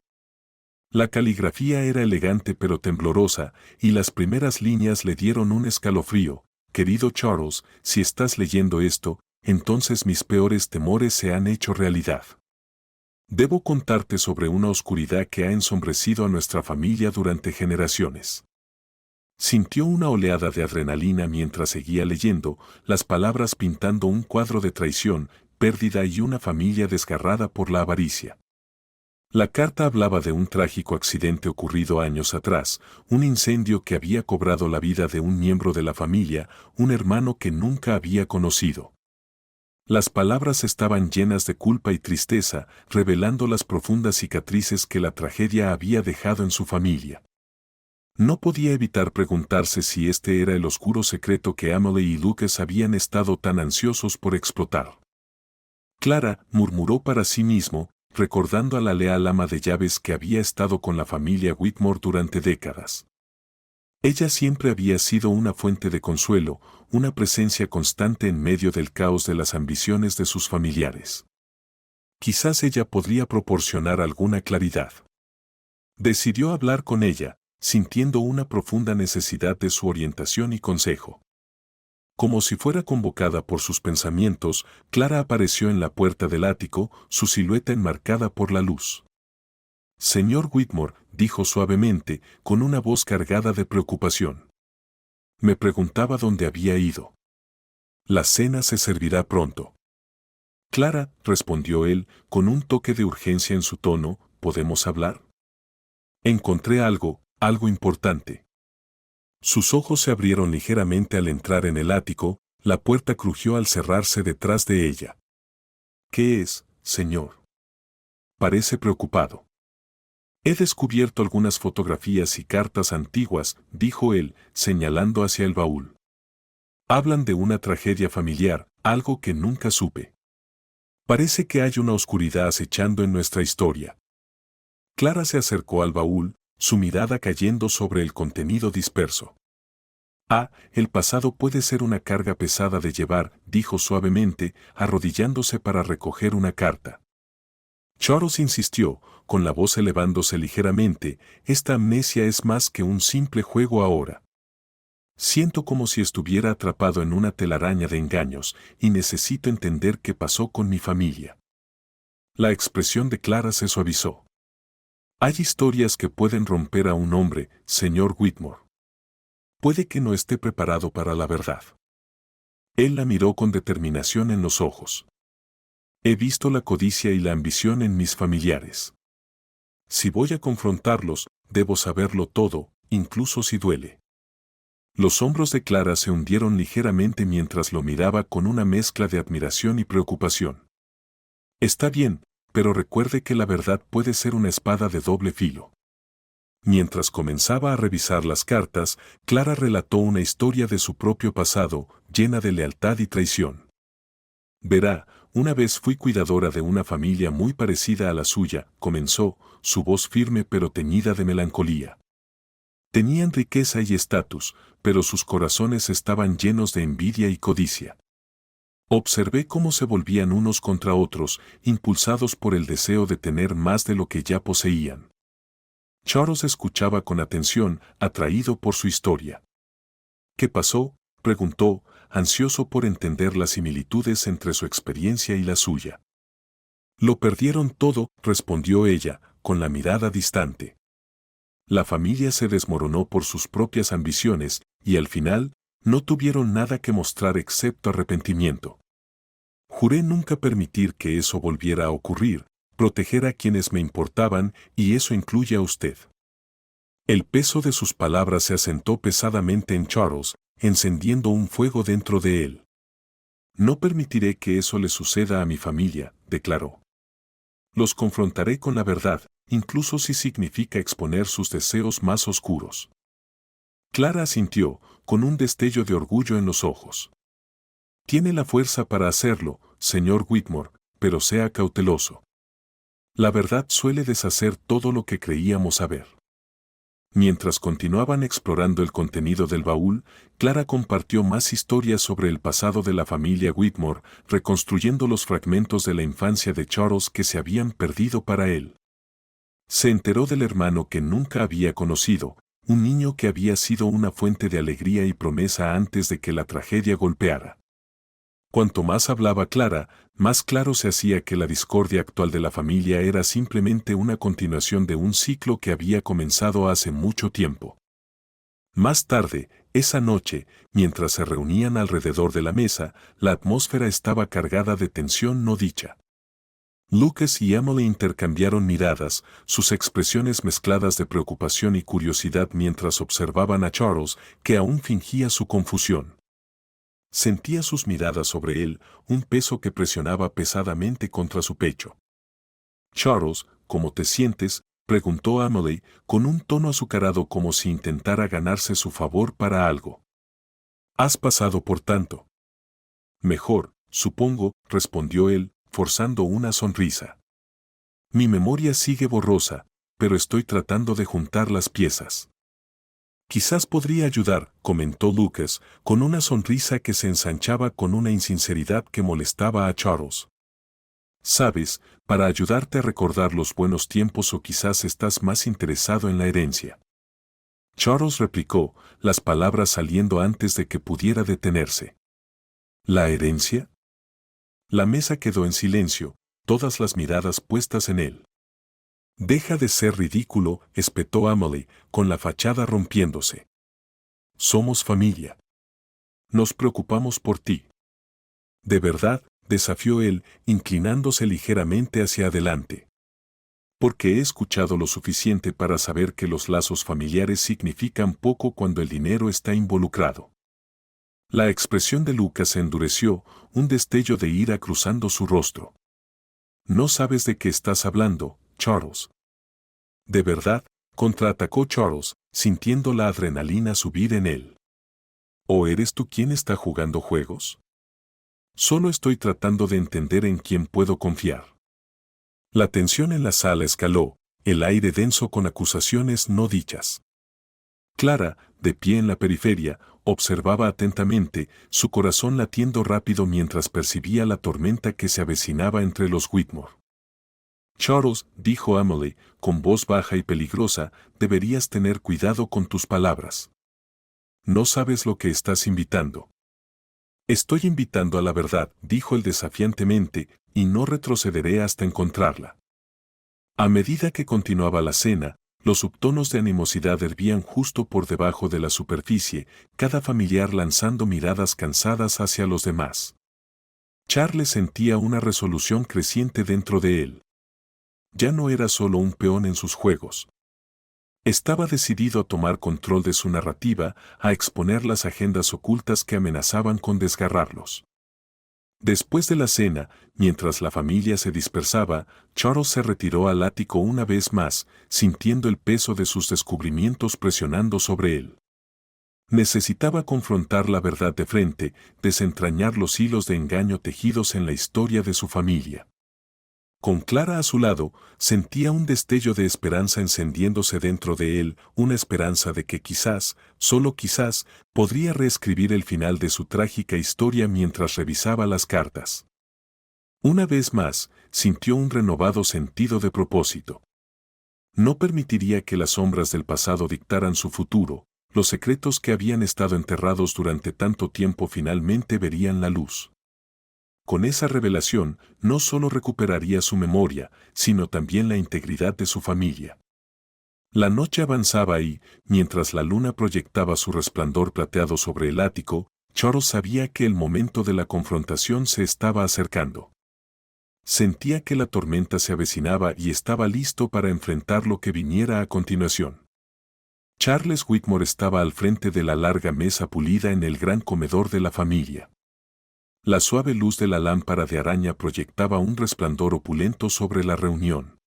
Speaker 1: La caligrafía era elegante pero temblorosa, y las primeras líneas le dieron un escalofrío. Querido Charles, si estás leyendo esto, entonces mis peores temores se han hecho realidad. Debo contarte sobre una oscuridad que ha ensombrecido a nuestra familia durante generaciones. Sintió una oleada de adrenalina mientras seguía leyendo, las palabras pintando un cuadro de traición, pérdida y una familia desgarrada por la avaricia. La carta hablaba de un trágico accidente ocurrido años atrás, un incendio que había cobrado la vida de un miembro de la familia, un hermano que nunca había conocido. Las palabras estaban llenas de culpa y tristeza, revelando las profundas cicatrices que la tragedia había dejado en su familia. No podía evitar preguntarse si este era el oscuro secreto que Emily y Lucas habían estado tan ansiosos por explotar. Clara murmuró para sí mismo, recordando a la leal ama de llaves que había estado con la familia Whitmore durante décadas. Ella siempre había sido una fuente de consuelo, una presencia constante en medio del caos de las ambiciones de sus familiares. Quizás ella podría proporcionar alguna claridad. Decidió hablar con ella, sintiendo una profunda necesidad de su orientación y consejo. Como si fuera convocada por sus pensamientos, Clara apareció en la puerta del ático, su silueta enmarcada por la luz. Señor Whitmore, dijo suavemente, con una voz cargada de preocupación. Me preguntaba dónde había ido. La cena se servirá pronto. Clara, respondió él, con un toque de urgencia en su tono, ¿podemos hablar? Encontré algo importante. Sus ojos se abrieron ligeramente al entrar en el ático, la puerta crujió al cerrarse detrás de ella. ¿Qué es, señor? Parece preocupado. He descubierto algunas fotografías y cartas antiguas, dijo él, señalando hacia el baúl. Hablan de una tragedia familiar, algo que nunca supe. Parece que hay una oscuridad acechando en nuestra historia. Clara se acercó al baúl, su mirada cayendo sobre el contenido disperso. El pasado puede ser una carga pesada de llevar, dijo suavemente, arrodillándose para recoger una carta. Charles insistió, con la voz elevándose ligeramente, esta amnesia es más que un simple juego ahora. Siento como si estuviera atrapado en una telaraña de engaños, y necesito entender qué pasó con mi familia. La expresión de Clara se suavizó. Hay historias que pueden romper a un hombre, señor Whitmore. Puede que no esté preparado para la verdad. Él la miró con determinación en los ojos. He visto la codicia y la ambición en mis familiares. Si voy a confrontarlos, debo saberlo todo, incluso si duele. Los hombros de Clara se hundieron ligeramente mientras lo miraba con una mezcla de admiración y preocupación. Está bien, pero recuerde que la verdad puede ser una espada de doble filo. Mientras comenzaba a revisar las cartas, Clara relató una historia de su propio pasado, llena de lealtad y traición. Verá, una vez fui cuidadora de una familia muy parecida a la suya, comenzó, su voz firme pero teñida de melancolía. Tenían riqueza y estatus, pero sus corazones estaban llenos de envidia y codicia. Observé cómo se volvían unos contra otros, impulsados por el deseo de tener más de lo que ya poseían. Charles escuchaba con atención, atraído por su historia. ¿Qué pasó?, preguntó, ansioso por entender las similitudes entre su experiencia y la suya. Lo perdieron todo, respondió ella, con la mirada distante. La familia se desmoronó por sus propias ambiciones, y al final, no tuvieron nada que mostrar excepto arrepentimiento. Juré nunca permitir que eso volviera a ocurrir, proteger a quienes me importaban, y eso incluye a usted. El peso de sus palabras se asentó pesadamente en Charles, encendiendo un fuego dentro de él. No permitiré que eso le suceda a mi familia, declaró. Los confrontaré con la verdad, incluso si significa exponer sus deseos más oscuros. Clara asintió, con un destello de orgullo en los ojos. Tiene la fuerza para hacerlo, señor Whitmore, pero sea cauteloso. La verdad suele deshacer todo lo que creíamos saber. Mientras continuaban explorando el contenido del baúl, Clara compartió más historias sobre el pasado de la familia Whitmore, reconstruyendo los fragmentos de la infancia de Charles que se habían perdido para él. Se enteró del hermano que nunca había conocido, un niño que había sido una fuente de alegría y promesa antes de que la tragedia golpeara. Cuanto más hablaba Clara, más claro se hacía que la discordia actual de la familia era simplemente una continuación de un ciclo que había comenzado hace mucho tiempo. Más tarde, esa noche, mientras se reunían alrededor de la mesa, la atmósfera estaba cargada de tensión no dicha. Lucas y Emily intercambiaron miradas, sus expresiones mezcladas de preocupación y curiosidad mientras observaban a Charles, que aún fingía su confusión. Sentía sus miradas sobre él, un peso que presionaba pesadamente contra su pecho. Charles, ¿cómo te sientes?, preguntó Emily, con un tono azucarado como si intentara ganarse su favor para algo. ¿Has pasado por tanto? Mejor, supongo, respondió él, forzando una sonrisa. Mi memoria sigue borrosa, pero estoy tratando de juntar las piezas. Quizás podría ayudar, comentó Lucas, con una sonrisa que se ensanchaba con una insinceridad que molestaba a Charles. Sabes, para ayudarte a recordar los buenos tiempos o quizás estás más interesado en la herencia. Charles replicó, las palabras saliendo antes de que pudiera detenerse. ¿La herencia? La mesa quedó en silencio, todas las miradas puestas en él. Deja de ser ridículo, espetó Emily, con la fachada rompiéndose. Somos familia. Nos preocupamos por ti. ¿De verdad?, desafió él, inclinándose ligeramente hacia adelante. Porque he escuchado lo suficiente para saber que los lazos familiares significan poco cuando el dinero está involucrado. La expresión de Lucas se endureció, un destello de ira cruzando su rostro. No sabes de qué estás hablando, Charles. De verdad, contraatacó Charles, sintiendo la adrenalina subir en él. ¿O eres tú quien está jugando juegos? Solo estoy tratando de entender en quién puedo confiar. La tensión en la sala escaló, el aire denso con acusaciones no dichas. Clara, de pie en la periferia, observaba atentamente, su corazón latiendo rápido mientras percibía la tormenta que se avecinaba entre los Whitmore. Charles, dijo Emily, con voz baja y peligrosa, deberías tener cuidado con tus palabras. No sabes lo que estás invitando. Estoy invitando a la verdad, dijo él desafiantemente, y no retrocederé hasta encontrarla. A medida que continuaba la cena, los subtonos de animosidad hervían justo por debajo de la superficie, cada familiar lanzando miradas cansadas hacia los demás. Charles sentía una resolución creciente dentro de él. Ya no era solo un peón en sus juegos. Estaba decidido a tomar control de su narrativa, a exponer las agendas ocultas que amenazaban con desgarrarlos. Después de la cena, mientras la familia se dispersaba, Charles se retiró al ático una vez más, sintiendo el peso de sus descubrimientos presionando sobre él. Necesitaba confrontar la verdad de frente, desentrañar los hilos de engaño tejidos en la historia de su familia. Con Clara a su lado, sentía un destello de esperanza encendiéndose dentro de él, una esperanza de que quizás, solo quizás, podría reescribir el final de su trágica historia mientras revisaba las cartas. Una vez más, sintió un renovado sentido de propósito. No permitiría que las sombras del pasado dictaran su futuro, los secretos que habían estado enterrados durante tanto tiempo finalmente verían la luz. Con esa revelación, no solo recuperaría su memoria, sino también la integridad de su familia. La noche avanzaba y, mientras la luna proyectaba su resplandor plateado sobre el ático, Charles sabía que el momento de la confrontación se estaba acercando. Sentía que la tormenta se avecinaba y estaba listo para enfrentar lo que viniera a continuación. Charles Whitmore estaba al frente de la larga mesa pulida en el gran comedor de la familia. La suave luz de la lámpara de araña proyectaba un resplandor opulento sobre la reunión.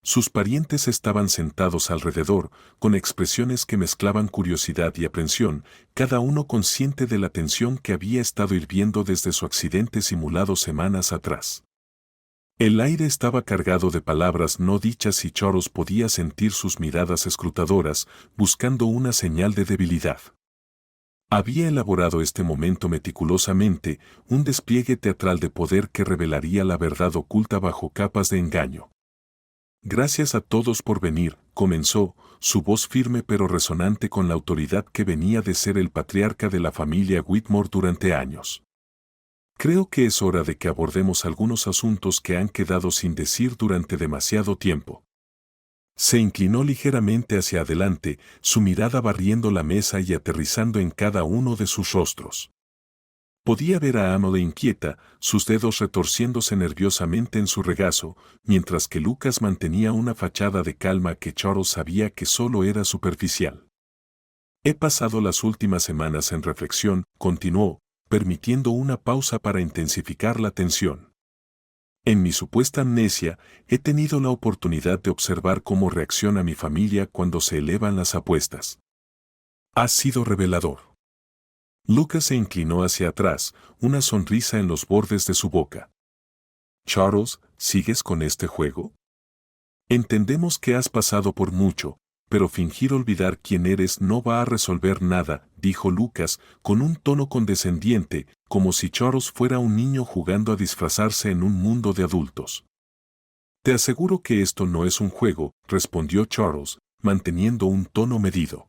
Speaker 1: Sus parientes estaban sentados alrededor, con expresiones que mezclaban curiosidad y aprensión, cada uno consciente de la tensión que había estado hirviendo desde su accidente simulado semanas atrás. El aire estaba cargado de palabras no dichas y Charles podía sentir sus miradas escrutadoras, buscando una señal de debilidad. Había elaborado este momento meticulosamente, un despliegue teatral de poder que revelaría la verdad oculta bajo capas de engaño. Gracias a todos por venir, comenzó, su voz firme pero resonante con la autoridad que venía de ser el patriarca de la familia Whitmore durante años. Creo que es hora de que abordemos algunos asuntos que han quedado sin decir durante demasiado tiempo. Se inclinó ligeramente hacia adelante, su mirada barriendo la mesa y aterrizando en cada uno de sus rostros. Podía ver a Emily inquieta, sus dedos retorciéndose nerviosamente en su regazo, mientras que Lucas mantenía una fachada de calma que Charles sabía que solo era superficial. He pasado las últimas semanas en reflexión, continuó, permitiendo una pausa para intensificar la tensión. En mi supuesta amnesia, he tenido la oportunidad de observar cómo reacciona mi familia cuando se elevan las apuestas. Ha sido revelador. Lucas se inclinó hacia atrás, una sonrisa en los bordes de su boca. Charles, ¿sigues con este juego? Entendemos que has pasado por mucho, pero fingir olvidar quién eres no va a resolver nada, dijo Lucas, con un tono condescendiente, como si Charles fuera un niño jugando a disfrazarse en un mundo de adultos. Te aseguro que esto no es un juego, respondió Charles, manteniendo un tono medido.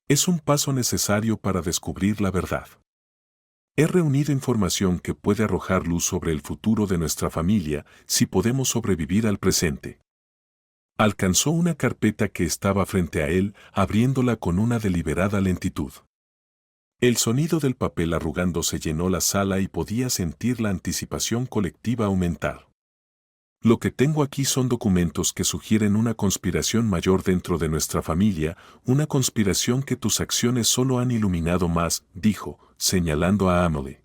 Speaker 1: Es un paso necesario para descubrir la verdad. He reunido información que puede arrojar luz sobre el futuro de nuestra familia si podemos sobrevivir al presente. Alcanzó una carpeta que estaba frente a él, abriéndola con una deliberada lentitud. El sonido del papel arrugándose llenó la sala y podía sentir la anticipación colectiva aumentar. Lo que tengo aquí son documentos que sugieren una conspiración mayor dentro de nuestra familia, una conspiración que tus acciones solo han iluminado más, dijo, señalando a Emily.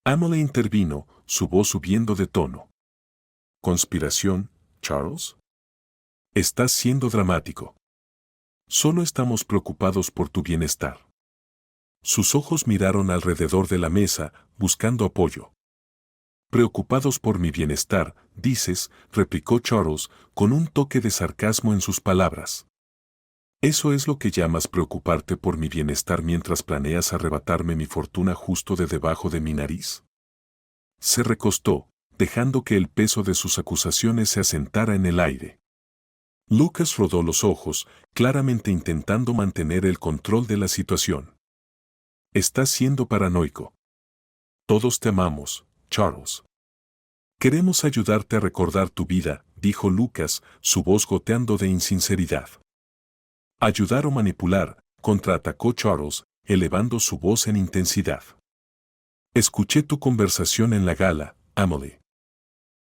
Speaker 1: Emily intervino, su voz subiendo de tono. ¿Conspiración, Charles? Estás siendo dramático. Solo estamos preocupados por tu bienestar. Sus ojos miraron alrededor de la mesa, buscando apoyo. Preocupados por mi bienestar, dices, replicó Charles, con un toque de sarcasmo en sus palabras. ¿Eso es lo que llamas preocuparte por mi bienestar mientras planeas arrebatarme mi fortuna justo de debajo de mi nariz? Se recostó, dejando que el peso de sus acusaciones se asentara en el aire. Lucas rodó los ojos, claramente intentando mantener el control de la situación. Estás siendo paranoico. Todos te amamos, Charles. Queremos ayudarte a recordar tu vida, dijo Lucas, su voz goteando de insinceridad. Ayudar o manipular, contraatacó Charles, elevando su voz en intensidad. Escuché tu conversación en la gala, Emily.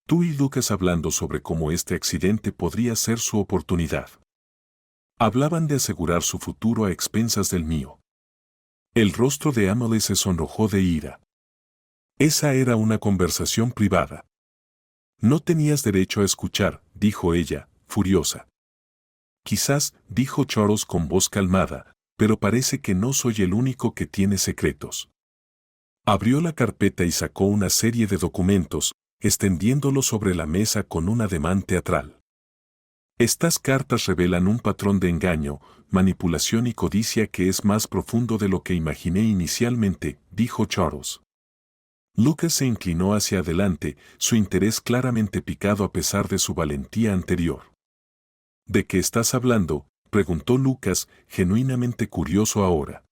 Speaker 1: Tú y Lucas hablando sobre cómo este accidente podría ser su oportunidad. Hablaban de asegurar su futuro a expensas del mío. El rostro de Emily se sonrojó de ira. Esa era una conversación privada. No tenías derecho a escuchar, dijo ella, furiosa. Quizás, dijo Charles con voz calmada, pero parece que no soy el único que tiene secretos. Abrió la carpeta y sacó una serie de documentos, extendiéndolo sobre la mesa con un ademán teatral. Estas cartas revelan un patrón de engaño, manipulación y codicia que es más profundo de lo que imaginé inicialmente, dijo Charles. Lucas se inclinó hacia adelante, su interés claramente picado a pesar de su valentía anterior. ¿De qué estás hablando?, preguntó Lucas, genuinamente curioso ahora.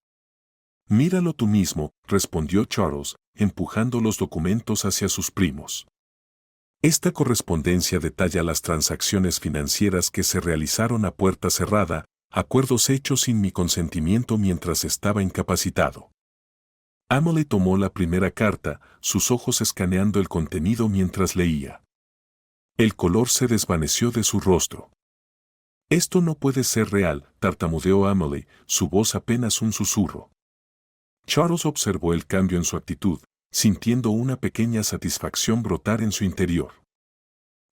Speaker 1: Míralo tú mismo, respondió Charles, empujando los documentos hacia sus primos. Esta correspondencia detalla las transacciones financieras que se realizaron a puerta cerrada, acuerdos hechos sin mi consentimiento mientras estaba incapacitado. Emily tomó la primera carta, sus ojos escaneando el contenido mientras leía. El color se desvaneció de su rostro. Esto no puede ser real, tartamudeó Emily, su voz apenas un susurro. Charles observó el cambio en su actitud, sintiendo una pequeña satisfacción brotar en su interior.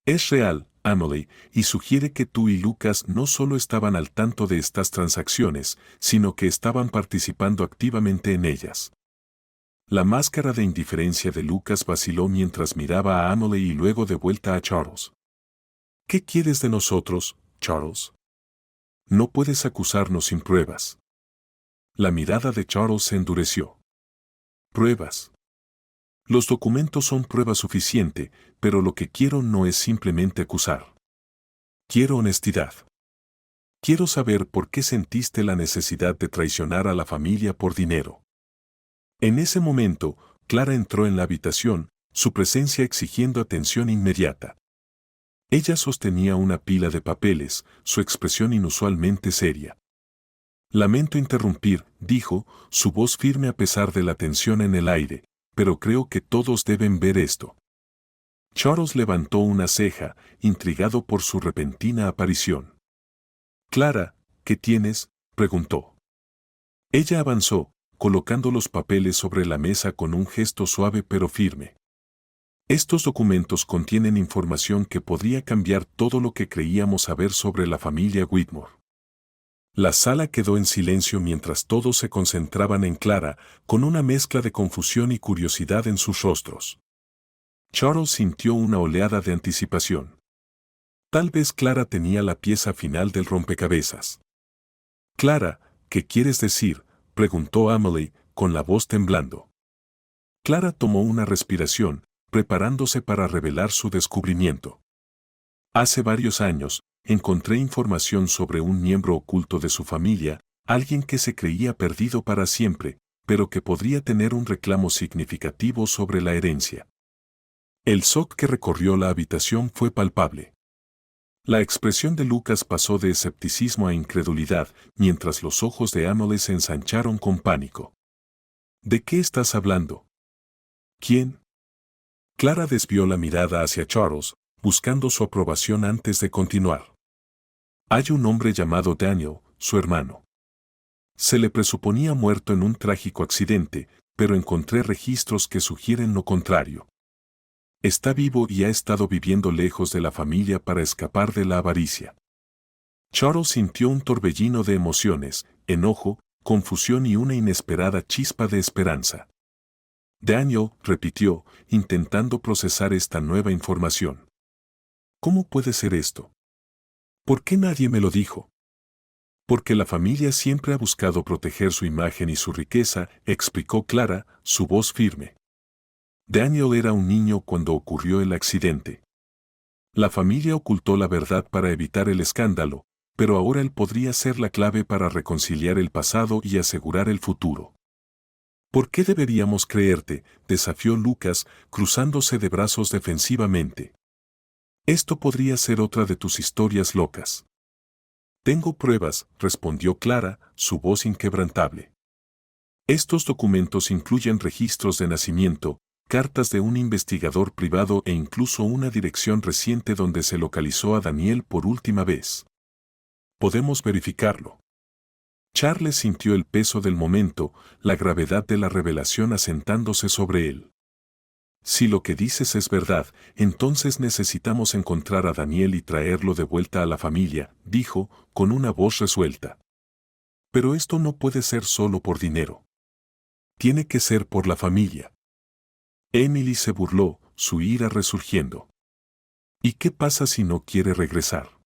Speaker 1: Es real, Emily, y sugiere que tú y Lucas no solo estaban al tanto de estas transacciones, sino que estaban participando activamente en ellas. La máscara de indiferencia de Lucas vaciló mientras miraba a Emily y luego de vuelta a Charles. ¿Qué quieres de nosotros, Charles? No puedes acusarnos sin pruebas. La mirada de Charles se endureció. Pruebas. Los documentos son prueba suficiente, pero lo que quiero no es simplemente acusar. Quiero honestidad. Quiero saber por qué sentiste la necesidad de traicionar a la familia por dinero. En ese momento, Clara entró en la habitación, su presencia exigiendo atención inmediata. Ella sostenía una pila de papeles, su expresión inusualmente seria. Lamento interrumpir, dijo, su voz firme a pesar de la tensión en el aire, pero creo que todos deben ver esto. Charles levantó una ceja, intrigado por su repentina aparición. Clara, ¿qué tienes?, preguntó. Ella avanzó, colocando los papeles sobre la mesa con un gesto suave pero firme. Estos documentos contienen información que podría cambiar todo lo que creíamos saber sobre la familia Whitmore. La sala quedó en silencio mientras todos se concentraban en Clara, con una mezcla de confusión y curiosidad en sus rostros. Charles sintió una oleada de anticipación. Tal vez Clara tenía la pieza final del rompecabezas. Clara, ¿qué quieres decir?, preguntó Amelie, con la voz temblando. Clara tomó una respiración, preparándose para revelar su descubrimiento. Hace varios años, encontré información sobre un miembro oculto de su familia, alguien que se creía perdido para siempre, pero que podría tener un reclamo significativo sobre la herencia. El shock que recorrió la habitación fue palpable. La expresión de Lucas pasó de escepticismo a incredulidad, mientras los ojos de Amelie se ensancharon con pánico. ¿De qué estás hablando? ¿Quién? Clara desvió la mirada hacia Charles, buscando su aprobación antes de continuar. Hay un hombre llamado Daniel, su hermano. Se le presuponía muerto en un trágico accidente, pero encontré registros que sugieren lo contrario. Está vivo y ha estado viviendo lejos de la familia para escapar de la avaricia. Charles sintió un torbellino de emociones, enojo, confusión y una inesperada chispa de esperanza. Daniel, repitió, intentando procesar esta nueva información. ¿Cómo puede ser esto? ¿Por qué nadie me lo dijo? Porque la familia siempre ha buscado proteger su imagen y su riqueza, explicó Clara, su voz firme. Daniel era un niño cuando ocurrió el accidente. La familia ocultó la verdad para evitar el escándalo, pero ahora él podría ser la clave para reconciliar el pasado y asegurar el futuro. ¿Por qué deberíamos creerte?, desafió Lucas, cruzándose de brazos defensivamente. Esto podría ser otra de tus historias locas. Tengo pruebas, respondió Clara, su voz inquebrantable. Estos documentos incluyen registros de nacimiento, cartas de un investigador privado e incluso una dirección reciente donde se localizó a Daniel por última vez. Podemos verificarlo. Charles sintió el peso del momento, la gravedad de la revelación asentándose sobre él. Si lo que dices es verdad, entonces necesitamos encontrar a Daniel y traerlo de vuelta a la familia, dijo, con una voz resuelta. Pero esto no puede ser solo por dinero. Tiene que ser por la familia. Emily se burló, su ira resurgiendo. ¿Y qué pasa si no quiere regresar?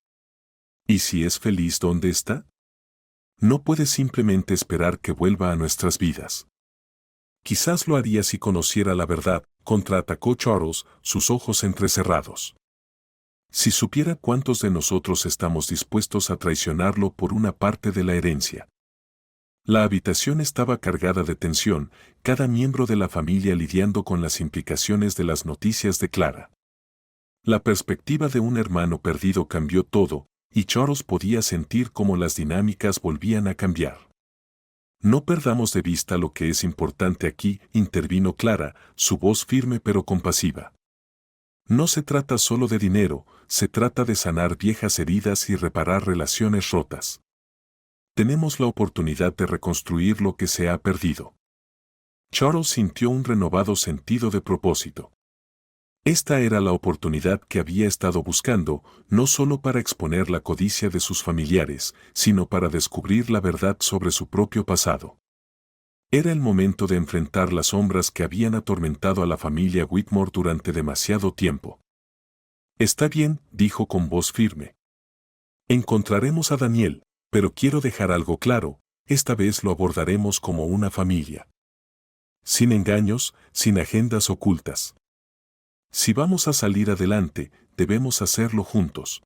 Speaker 1: ¿Y si es feliz donde está? No puede simplemente esperar que vuelva a nuestras vidas. Quizás lo haría si conociera la verdad, contraatacó Charles, sus ojos entrecerrados. Si supiera cuántos de nosotros estamos dispuestos a traicionarlo por una parte de la herencia. La habitación estaba cargada de tensión, cada miembro de la familia lidiando con las implicaciones de las noticias de Clara. La perspectiva de un hermano perdido cambió todo, y Charles podía sentir cómo las dinámicas volvían a cambiar. No perdamos de vista lo que es importante aquí, intervino Clara, su voz firme pero compasiva. No se trata solo de dinero, se trata de sanar viejas heridas y reparar relaciones rotas. Tenemos la oportunidad de reconstruir lo que se ha perdido. Charles sintió un renovado sentido de propósito. Esta era la oportunidad que había estado buscando, no solo para exponer la codicia de sus familiares, sino para descubrir la verdad sobre su propio pasado. Era el momento de enfrentar las sombras que habían atormentado a la familia Whitmore durante demasiado tiempo. Está bien, dijo con voz firme. Encontraremos a Daniel, pero quiero dejar algo claro, esta vez lo abordaremos como una familia. Sin engaños, sin agendas ocultas. Si vamos a salir adelante, debemos hacerlo juntos.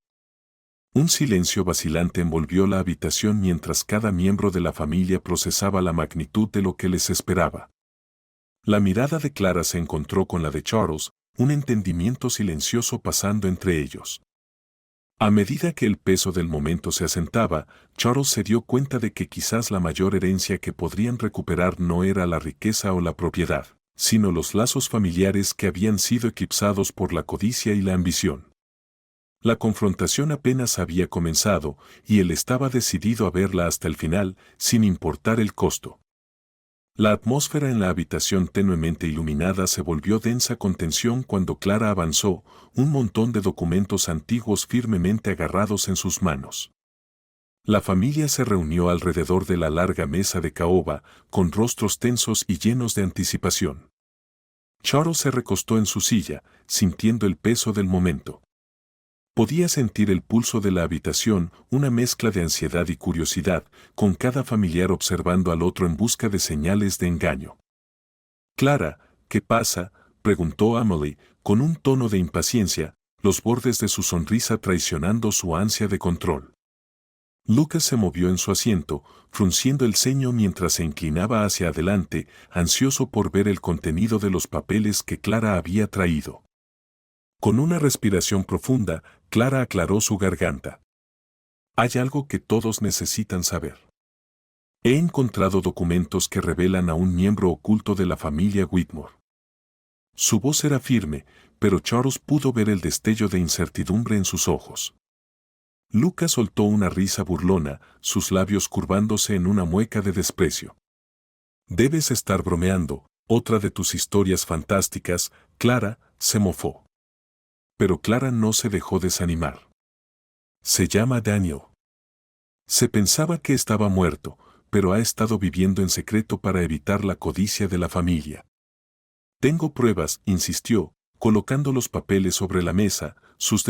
Speaker 1: Un silencio vacilante envolvió la habitación mientras cada miembro de la familia procesaba la magnitud de lo que les esperaba. La mirada de Clara se encontró con la de Charles, un entendimiento silencioso pasando entre ellos. A medida que el peso del momento se asentaba, Charles se dio cuenta de que quizás la mayor herencia que podrían recuperar no era la riqueza o la propiedad, sino los lazos familiares que habían sido eclipsados por la codicia y la ambición. La confrontación apenas había comenzado, y él estaba decidido a verla hasta el final, sin importar el costo. La atmósfera en la habitación tenuemente iluminada se volvió densa con tensión cuando Clara avanzó, un montón de documentos antiguos firmemente agarrados en sus manos. La familia se reunió alrededor de la larga mesa de caoba, con rostros tensos y llenos de anticipación. Charles se recostó en su silla, sintiendo el peso del momento. Podía sentir el pulso de la habitación, una mezcla de ansiedad y curiosidad, con cada familiar observando al otro en busca de señales de engaño. «Clara, ¿qué pasa?», preguntó Amelie, con un tono de impaciencia, los bordes de su sonrisa traicionando su ansia de control. Lucas se movió en su asiento, frunciendo el ceño mientras se inclinaba hacia adelante, ansioso por ver el contenido de los papeles que Clara había traído. Con una respiración profunda, Clara aclaró su garganta. «Hay algo que todos necesitan saber. He encontrado documentos que revelan a un miembro oculto de la familia Whitmore». Su voz era firme, pero Charles pudo ver el destello de incertidumbre en sus ojos. Lucas soltó una risa burlona, sus labios curvándose en una mueca de desprecio. «Debes estar bromeando, otra de tus historias fantásticas», Clara se mofó. Pero Clara no se dejó desanimar. «Se llama Daniel. Se pensaba que estaba muerto, pero ha estado viviendo en secreto para evitar la codicia de la familia». «Tengo pruebas», insistió, colocando los papeles sobre la mesa, sus